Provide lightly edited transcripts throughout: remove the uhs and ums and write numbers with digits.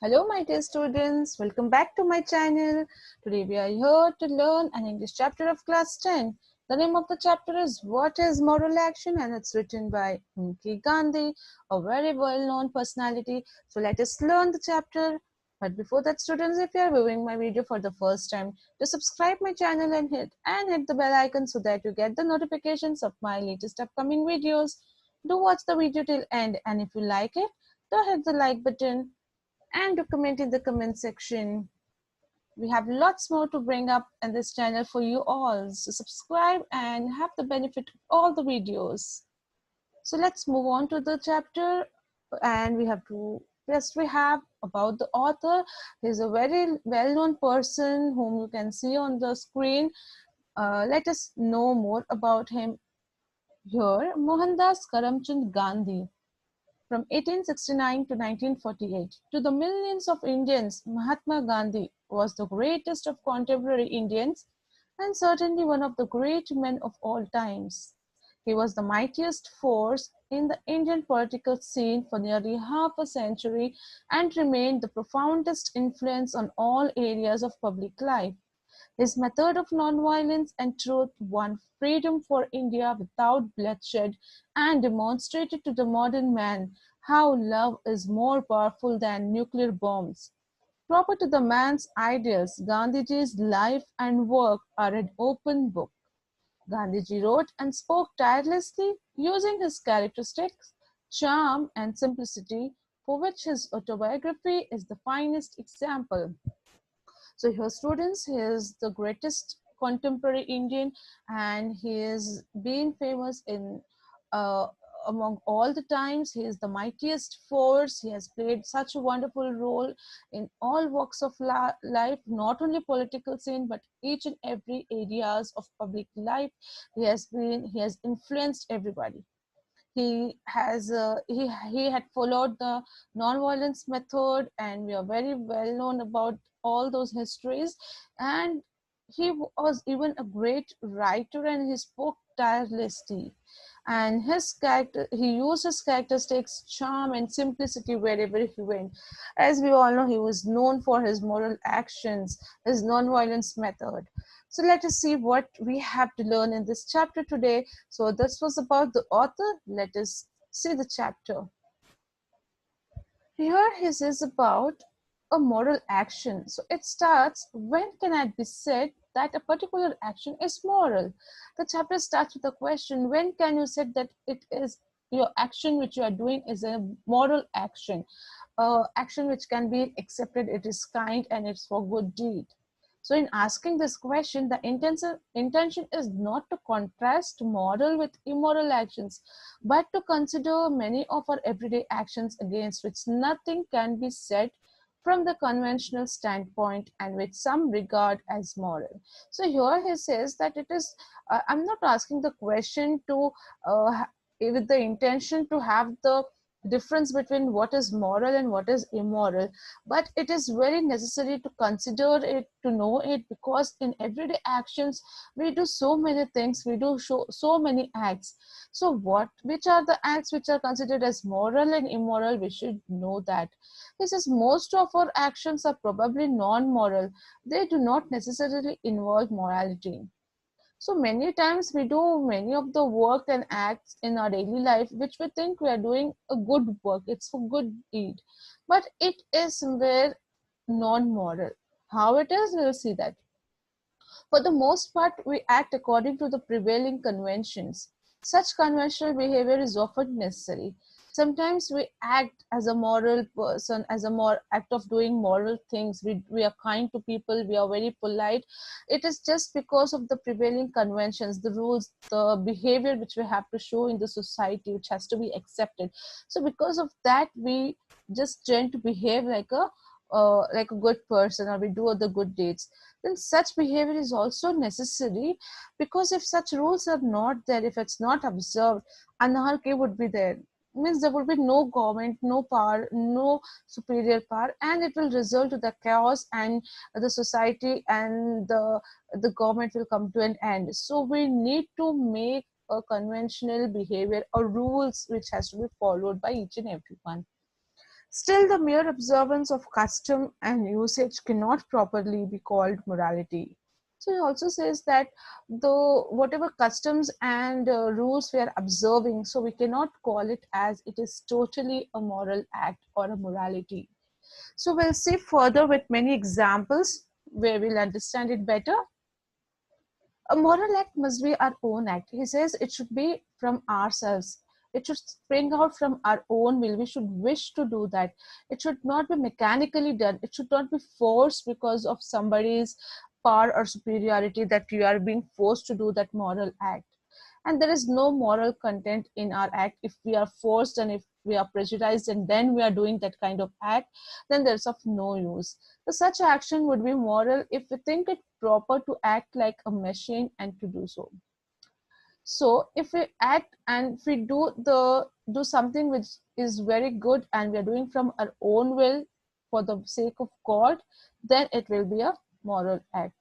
Hello my dear students, welcome back to my channel. Today we are here to learn an English chapter of class 10. The name of the chapter is What is Moral Action, and it's written by Gandhi, a very well-known personality. So let us learn the chapter. But before that, students, if you are viewing my video for the first time, to subscribe my channel and hit the bell icon so that you get the notifications of my latest upcoming videos. Do watch the video till end, and if you like it, do hit the like button and to comment in the comment section. We have lots more to bring up in this channel for you all. So subscribe and have the benefit of all the videos. So let's move on to the chapter, and we have about the author. He's a very well-known person whom you can see on the screen. Let us know more about him here. Mohandas Karamchand Gandhi. From 1869 to 1948, to the millions of Indians, Mahatma Gandhi was the greatest of contemporary Indians and certainly one of the great men of all times. He was the mightiest force in the Indian political scene for nearly half a century and remained the profoundest influence on all areas of public life. His method of nonviolence and truth won freedom for India without bloodshed and demonstrated to the modern man how love is more powerful than nuclear bombs. Proper to the man's ideals, Gandhiji's life and work are an open book. Gandhiji wrote and spoke tirelessly, using his characteristics, charm, and simplicity, for which his autobiography is the finest example. So here, students, he is the greatest contemporary Indian, and he has been famous in uh, among all the times. He is the mightiest force. He has played such a wonderful role in all walks of life, not only political scene, but each and every areas of public life. He has influenced everybody. He had followed the non-violence method, and we are very well known about all those histories. And he was even a great writer, and he spoke tirelessly, and he used his characteristics, charm, and simplicity wherever he went. As we all know, he was known for his moral actions, his non-violence method. So let us see what we have to learn in this chapter today. So this was about the author. Let us see the chapter. Here his is about a moral action. So it starts, when can it be said that a particular action is moral? The chapter starts with a question, when can you say that it is your action which you are doing is a moral action? Action which can be accepted, it is kind and it's for good deed. So in asking this question, the intention is not to contrast moral with immoral actions, but to consider many of our everyday actions against which nothing can be said from the conventional standpoint and with some regard as moral. So here he says that it is, I'm not asking the question to, with the intention to have the difference between what is moral and what is immoral, but it is very necessary to consider it, to know it, because in everyday actions we do so many things, we do so many acts. So which are the acts which are considered as moral and immoral? We should know that. He says most of our actions are probably non-moral. They do not necessarily involve morality. So many times we do many of the work and acts in our daily life which we think we are doing a good work, it's for good deed, but it is somewhere non-moral. How it is, we'll see that. For the most part, we act according to the prevailing conventions. Such conventional behavior is often necessary. Sometimes we act as a moral person, as a more act of doing moral things. We are kind to people, we are very polite. It is just because of the prevailing conventions, the rules, the behavior which we have to show in the society, which has to be accepted. So because of that, we just tend to behave like a good person, or we do other good deeds. Then such behavior is also necessary, because if such rules are not there, if it's not observed, anarchy would be there. Means there would be no government, no power, no superior power, and it will result to the chaos, and the society and the government will come to an end. So we need to make a conventional behavior or rules which has to be followed by each and everyone. Still, the mere observance of custom and usage cannot properly be called morality. So he also says that the whatever customs and rules we are observing, so we cannot call it as it is totally a moral act or a morality. So we'll see further with many examples where we'll understand it better. A moral act must be our own act. He says it should be from ourselves. It should spring out from our own will. We should wish to do that. It should not be mechanically done. It should not be forced because of somebody's power or superiority that you are being forced to do that moral act. And there is no moral content in our act if we are forced and if we are pressurized and then we are doing that kind of act, then there's of no use. So such action would be moral if we think it proper to act like a machine and to do so. So if we act and if we do something which is very good and we are doing from our own will for the sake of God, then it will be a moral act.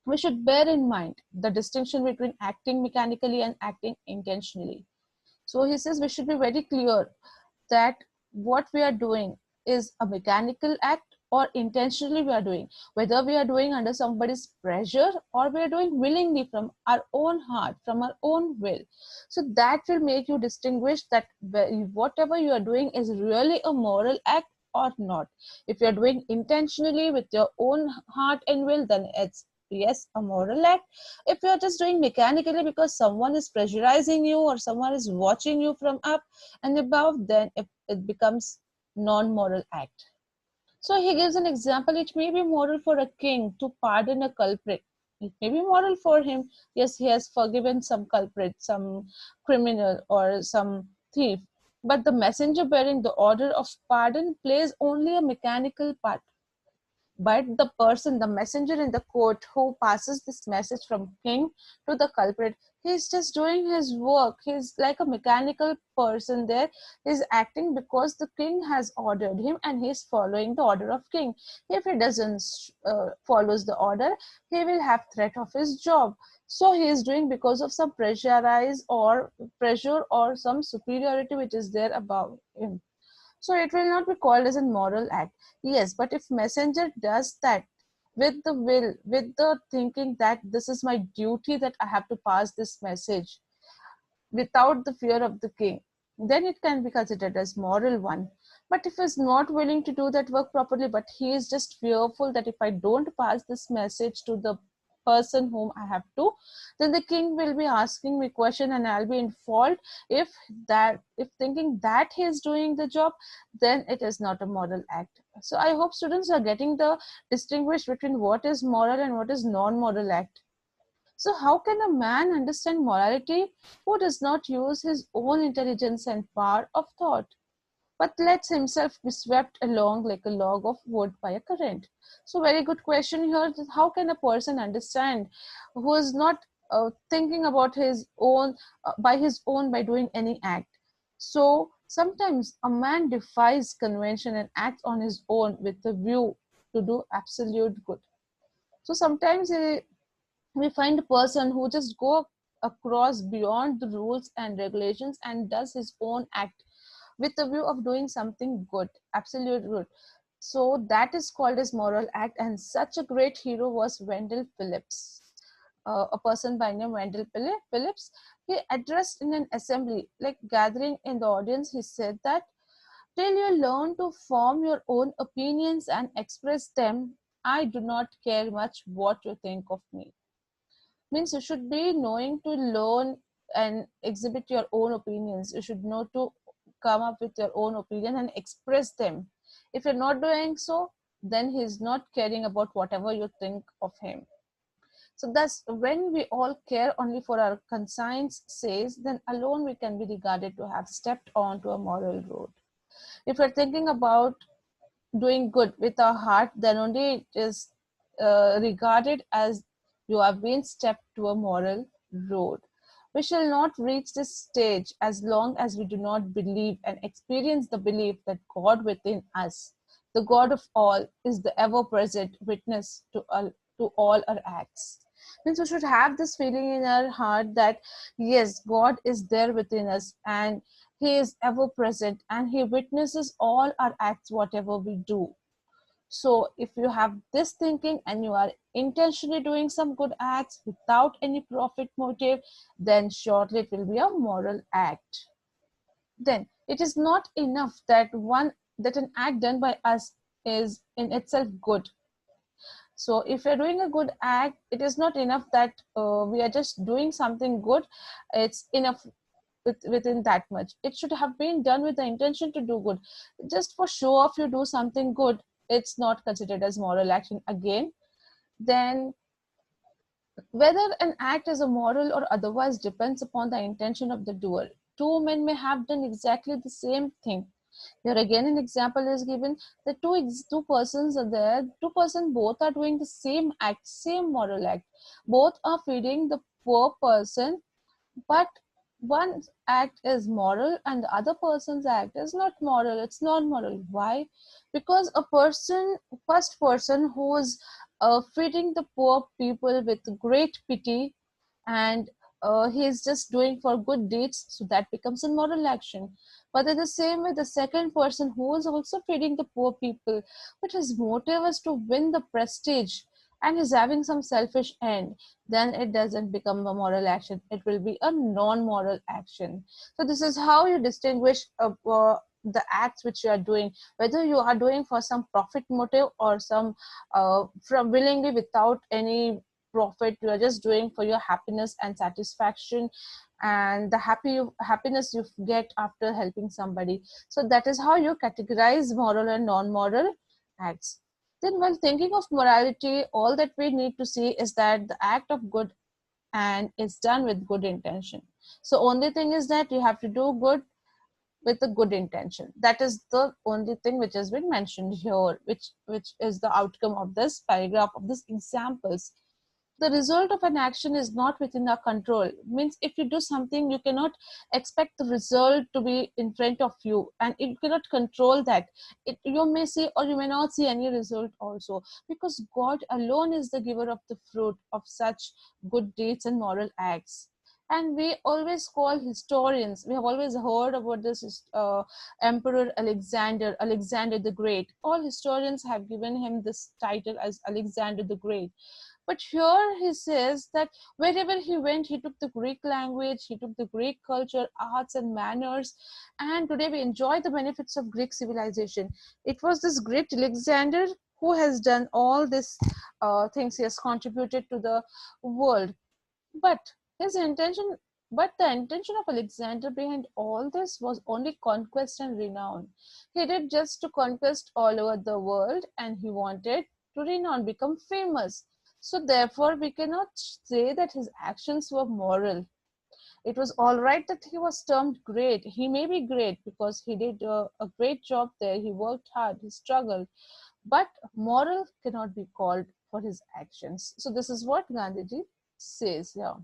We should bear in mind the distinction between acting mechanically and acting intentionally. So he says we should be very clear that what we are doing is a mechanical act or intentionally we are doing, whether we are doing under somebody's pressure or we are doing willingly from our own heart, from our own will. So that will make you distinguish that whatever you are doing is really a moral act or not. If you are doing intentionally with your own heart and will, then it's yes a moral act. If you're just doing mechanically because someone is pressurizing you or someone is watching you from up and above, then it becomes non-moral act. So he gives an example. It may be moral for a king to pardon a culprit. It may be moral for him. Yes, he has forgiven some culprit, some criminal or some thief, but the messenger bearing the order of pardon plays only a mechanical part. But the person, the messenger in the court who passes this message from king to the culprit, he's just doing his work. He's like a mechanical person there. He's acting because the king has ordered him and he's following the order of king. If he doesn't follows the order, he will have threat of his job. So he is doing because of some pressurize or pressure or some superiority which is there above him. So it will not be called as a moral act. Yes, but if messenger does that with the will, with the thinking that this is my duty that I have to pass this message without the fear of the king, then it can be considered as moral one. But if he's not willing to do that work properly, but he is just fearful that if I don't pass this message to the person whom I have to, then the king will be asking me question and I'll be in fault. If thinking that he is doing the job, then it is not a moral act. So I hope students are getting the distinguish between what is moral and what is non-moral act. So how can a man understand morality who does not use his own intelligence and power of thought, but lets himself be swept along like a log of wood by a current? So very good question here. How can a person understand who is not thinking about his own by doing any act? So sometimes a man defies convention and acts on his own with the view to do absolute good. So sometimes we find a person who just go across beyond the rules and regulations and does his own act with the view of doing something good, absolute good. So that is called as moral act, and such a great hero was Wendell Phillips. A person by name Wendell Phillips. He addressed in an assembly, like gathering in the audience, he said that till you learn to form your own opinions and express them, I do not care much what you think of me. Means you should be knowing to learn and exhibit your own opinions. You should know to come up with your own opinion and express them. If you're not doing so, then he's not caring about whatever you think of him. So thus when we all care only for our conscience says, then alone we can be regarded to have stepped on to a moral road. If we're thinking about doing good with our heart, then only it is regarded as you have been stepped to a moral road. We shall not reach this stage as long as we do not believe and experience the belief that God within us, the God of all, is the ever-present witness to all our acts. Means we should have this feeling in our heart that yes, God is there within us, and He is ever present and he witnesses all our acts, whatever we do. So if you have this thinking and you are intentionally doing some good acts without any profit motive, then surely it will be a moral act. Then it is not enough that an act done by us is in itself good. So if you're doing a good act, it is not enough that we are just doing something good. It's enough within that much. It should have been done with the intention to do good. Just for show off, you do something good, it's not considered as moral action again. Then whether an act is a moral or otherwise depends upon the intention of the doer. Two men may have done exactly the same thing. Here again an example is given. The two persons are there. Two persons both are doing the same act, same moral act. Both are feeding the poor person, but one act is moral and the other person's act is not moral. It's non-moral. Why? Because first person who is feeding the poor people with great pity, and he is just doing for good deeds, so that becomes a moral action. But in the same way, the second person who is also feeding the poor people, but his motive is to win the prestige and is having some selfish end, then it doesn't become a moral action. It will be a non-moral action. So this is how you distinguish the acts which you are doing, whether you are doing for some profit motive or some from willingly without any profit. You are just doing for your happiness and satisfaction and the happiness you get after helping somebody. So that is how you categorize moral and non-moral acts. Then while thinking of morality, all that we need to see is that the act of good and it's done with good intention. So only thing is that you have to do good with a good intention. That is the only thing which has been mentioned here, which is the outcome of this paragraph, of this examples. The result of an action is not within our control. Means if you do something, you cannot expect the result to be in front of you, and you cannot control that. You may see or you may not see any result also, because God alone is the giver of the fruit of such good deeds and moral acts. And we always call historians, we have always heard about this Emperor Alexander the Great. All historians have given him this title as Alexander the Great. But here he says that wherever he went, he took the Greek language, he took the Greek culture, arts, and manners. And today we enjoy the benefits of Greek civilization. It was this great Alexander who has done all these things. He has contributed to the world. But his intention, but the intention of Alexander behind all this was only conquest and renown. He did just to conquest all over the world, and he wanted to renown, become famous. So therefore, we cannot say that his actions were moral. It was all right that he was termed great. He may be great because he did a great job there. He worked hard, he struggled, but moral cannot be called for his actions. So this is what Gandhiji says here.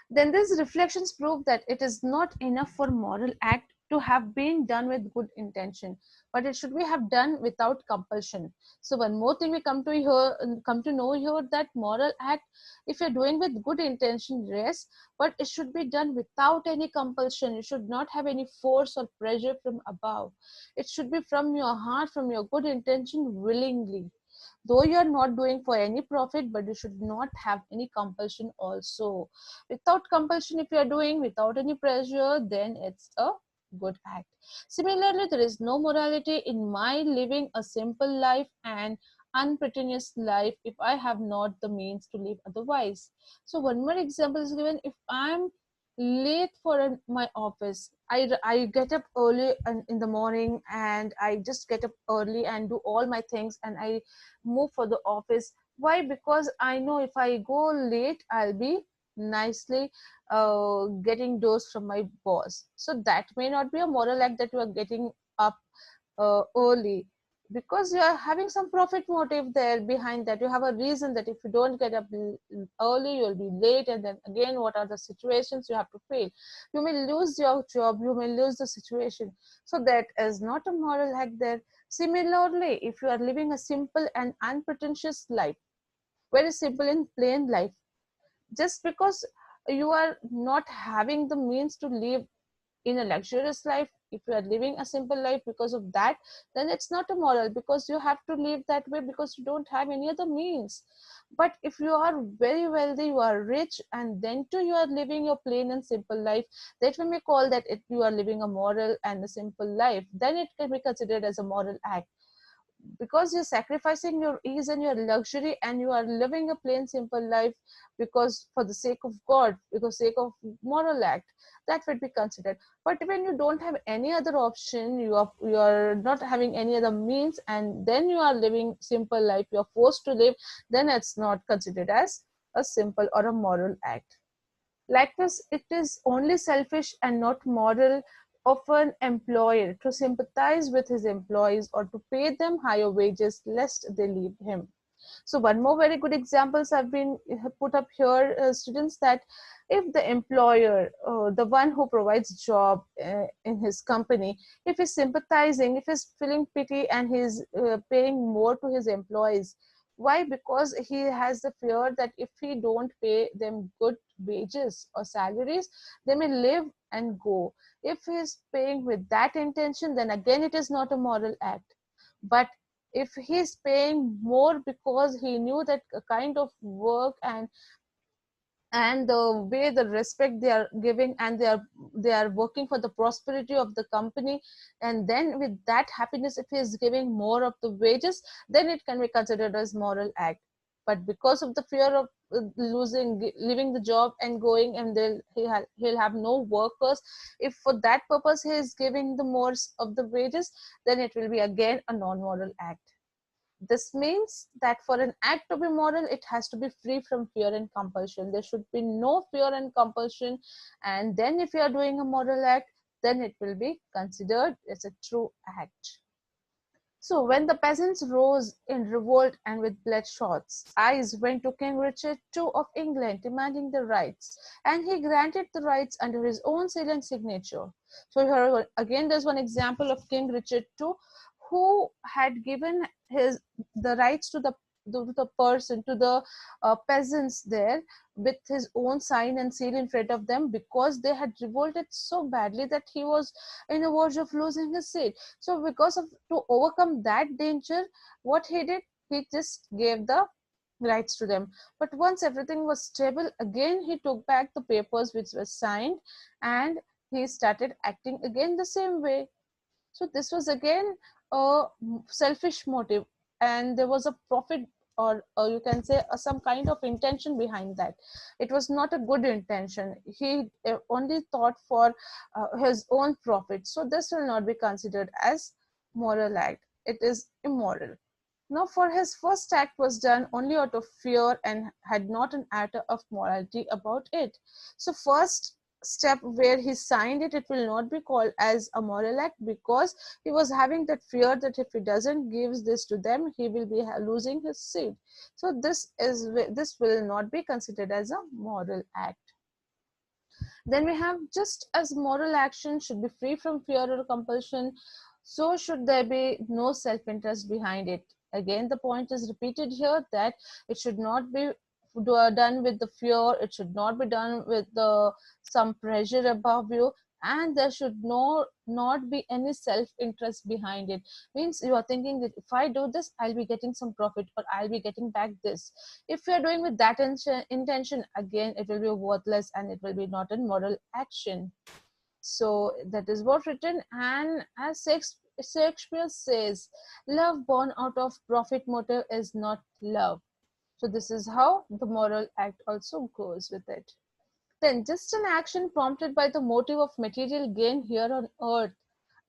Then these reflections prove that it is not enough for moral act to have been done with good intention, but it should be have done without compulsion. So one more thing we come to know here, that moral act, if you're doing with good intention, yes, but it should be done without any compulsion. You should not have any force or pressure from above. It should be from your heart, from your good intention, willingly. Though you are not doing for any profit, but you should not have any compulsion also. Without compulsion, if you are doing without any pressure, then it's a good act. Similarly, there is no morality in my living a simple life and unpretentious life if I have not the means to live otherwise. So one more example is given. If I'm late for my office, I get up early in the morning, and I just get up early and do all my things, and I move for the office. Why? Because I know if I go late, I'll be nicely getting dose from my boss. So that may not be a moral act, that you are getting up early, because you are having some profit motive there behind that. You have a reason that if you don't get up early, you'll be late, and then again, what are the situations you have to fail? You may lose your job, you may lose the situation. So that is not a moral act there. Similarly, if you are living a simple and unpretentious life, very simple and plain life, just because you are not having the means to live in a luxurious life, if you are living a simple life because of that, then it's not a moral, because you have to live that way because you don't have any other means. But if you are very wealthy, you are rich, and then too you are living your plain and simple life, that we may call that you are living a moral and a simple life, then it can be considered as a moral act, because you're sacrificing your ease and your luxury, and you are living a plain simple life because for the sake of God, because sake of moral act, that would be considered. But when you don't have any other option, you are not having any other means, and then you are living simple life, you are forced to live, then it's not considered as a simple or a moral act. Likewise, it is only selfish and not moral of an employer to sympathize with his employees or to pay them higher wages lest they leave him. So one more very good examples have been put up here, students, that if the employer, the one who provides job in his company, if he's sympathizing, if he's feeling pity and he's paying more to his employees, why? Because he has the fear that if he don't pay them good wages or salaries, they may live and go. If he's paying with that intention, then again it is not a moral act. But if he's paying more because he knew that kind of work and the way, the respect they are giving, and they are working for the prosperity of the company, and then with that happiness, if he is giving more of the wages, then it can be considered as moral act. But because of the fear of leaving the job and going, and he'll have no workers, if for that purpose he is giving the more of the wages, then it will be again a non-moral act. This means that for an act to be moral, it has to be free from fear and compulsion. There should be no fear and compulsion. And then if you are doing a moral act, then it will be considered as a true act. So when the peasants rose in revolt and with bloodshot eyes went to King Richard II of England demanding the rights, and he granted the rights under his own seal and signature. So here again there's one example of King Richard II, who had given the rights to the person, to the peasants there, with his own sign and seal in front of them, because they had revolted so badly that he was in the verge of losing his seat. So because of, to overcome that danger, what he did, he just gave the rights to them. But once everything was stable, again he took back the papers which were signed, and he started acting again the same way. So this was again a selfish motive, and there was a profit, or you can say some kind of intention behind that. It was not a good intention. He only thought for his own profit. So this will not be considered as moral act. It is immoral. Now, for his first act was done only out of fear and had not an atom of morality about it. So first step where he signed it, it will not be called as a moral act, because he was having that fear that if he doesn't give this to them, he will be losing his seat. So this will not be considered as a moral act. Then we have, just as moral action should be free from fear or compulsion, so should there be no self-interest behind it. Again, the point is repeated here, that it should not be done with the fear, it should not be done with some pressure above you, and there should not be any self-interest behind it. Means you are thinking that if I do this, I'll be getting some profit, or I'll be getting back this. If you are doing with that intention, again it will be worthless, and it will be not a moral action. So that is what written. And as Shakespeare says, love born out of profit motive is not love. So this is how the moral act also goes with it. Then just an action prompted by the motive of material gain here on earth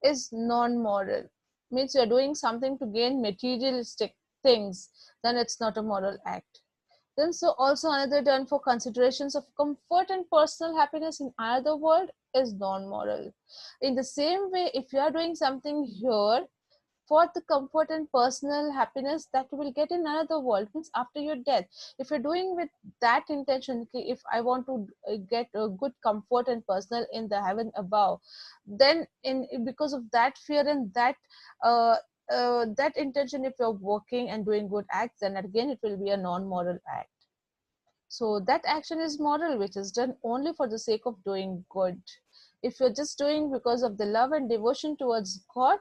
is non-moral. Means you're doing something to gain materialistic things, then it's not a moral act. Then so also another done for considerations of comfort and personal happiness in either world is non-moral. In the same way, if you are doing something here for the comfort and personal happiness that you will get in another world, means after your death, if you're doing with that intention, okay, if I want to get a good comfort and personal in the heaven above, then because of that fear and uh, that intention, if you're working and doing good acts, then again it will be a non-moral act. So that action is moral, which is done only for the sake of doing good. If you're just doing because of the love and devotion towards God,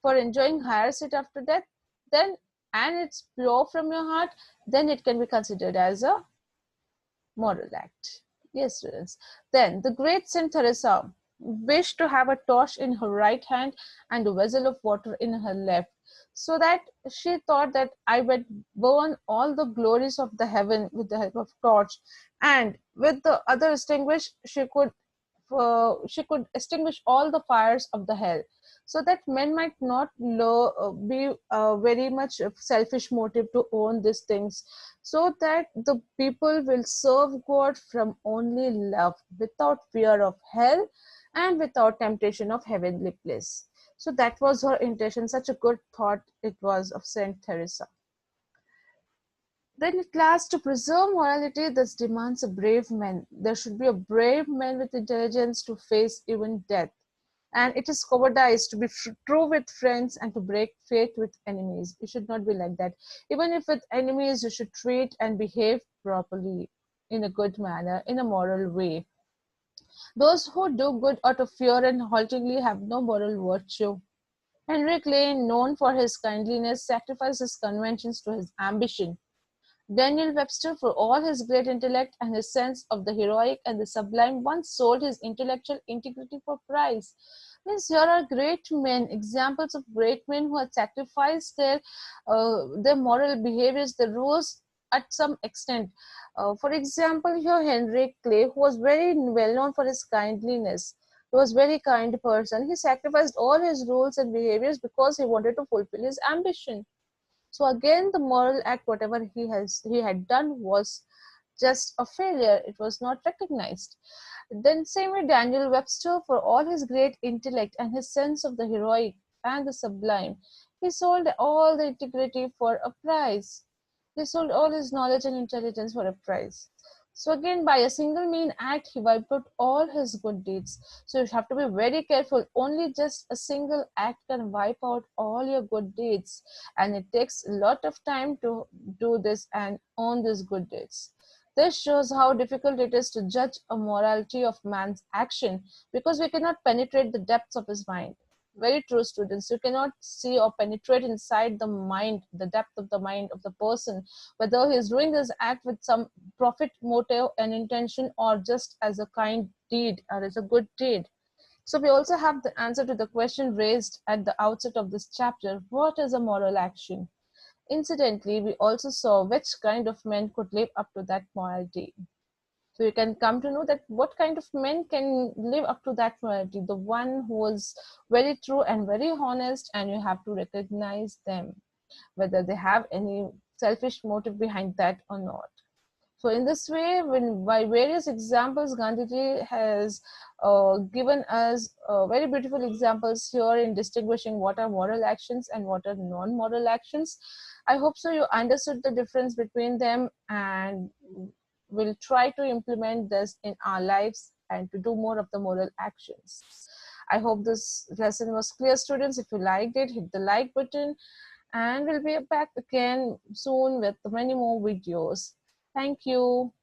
for enjoying higher seat after death, then and it's pure from your heart, then it can be considered as a moral act. Yes, students. Then the great Saint Teresa wished to have a torch in her right hand and a vessel of water in her left, so that she thought that I would burn all the glories of the heaven with the help of torch, and with the other extinguish she could extinguish all the fires of the hell, so that men might not be very much of selfish motive to own these things, so that the people will serve God from only love, without fear of hell and without temptation of heavenly place. So that was her intention. Such a good thought it was of Saint Teresa. Then at last, to preserve morality, this demands a brave man. There should be a brave man with intelligence to face even death. And it is cowardice to be true with friends and to break faith with enemies. You should not be like that. Even if with enemies, you should treat and behave properly, in a good manner, in a moral way. Those who do good out of fear and haltingly have no moral virtue. Henry Clay, known for his kindliness, sacrificed his conventions to his ambition. Daniel Webster, for all his great intellect and his sense of the heroic and the sublime, once sold his intellectual integrity for price. Means here are great men, examples of great men who had sacrificed their moral behaviors, the rules at some extent. For example, here Henry Clay, who was very well known for his kindliness. He was very kind person. He sacrificed all his rules and behaviors because he wanted to fulfill his ambition. So again, the moral act, whatever he had done, was just a failure. It was not recognized. Then same with Daniel Webster, for all his great intellect and his sense of the heroic and the sublime, he sold all the integrity for a price. He sold all his knowledge and intelligence for a price. So again, by a single mean act, he wiped out all his good deeds. So you have to be very careful. Only just a single act can wipe out all your good deeds. And it takes a lot of time to do this and own these good deeds. This shows how difficult it is to judge a morality of man's action, because we cannot penetrate the depths of his mind. Very true, students. You cannot see or penetrate inside the mind, the depth of the mind of the person, whether he is doing this act with some profit motive and intention, or just as a kind deed or as a good deed. So we also have the answer to the question raised at the outset of this chapter: what is a moral action? Incidentally, we also saw which kind of men could live up to that morality. So you can come to know that what kind of men can live up to that morality, the one who is very true and very honest, and you have to recognize them, whether they have any selfish motive behind that or not. So in this way, by various examples, Gandhiji has given us very beautiful examples here in distinguishing what are moral actions and what are non-moral actions. I hope so you understood the difference between them, and will try to implement this in our lives and to do more of the moral actions. I hope this lesson was clear, students. If you liked it, hit the like button, and we'll be back again soon with many more videos. Thank you.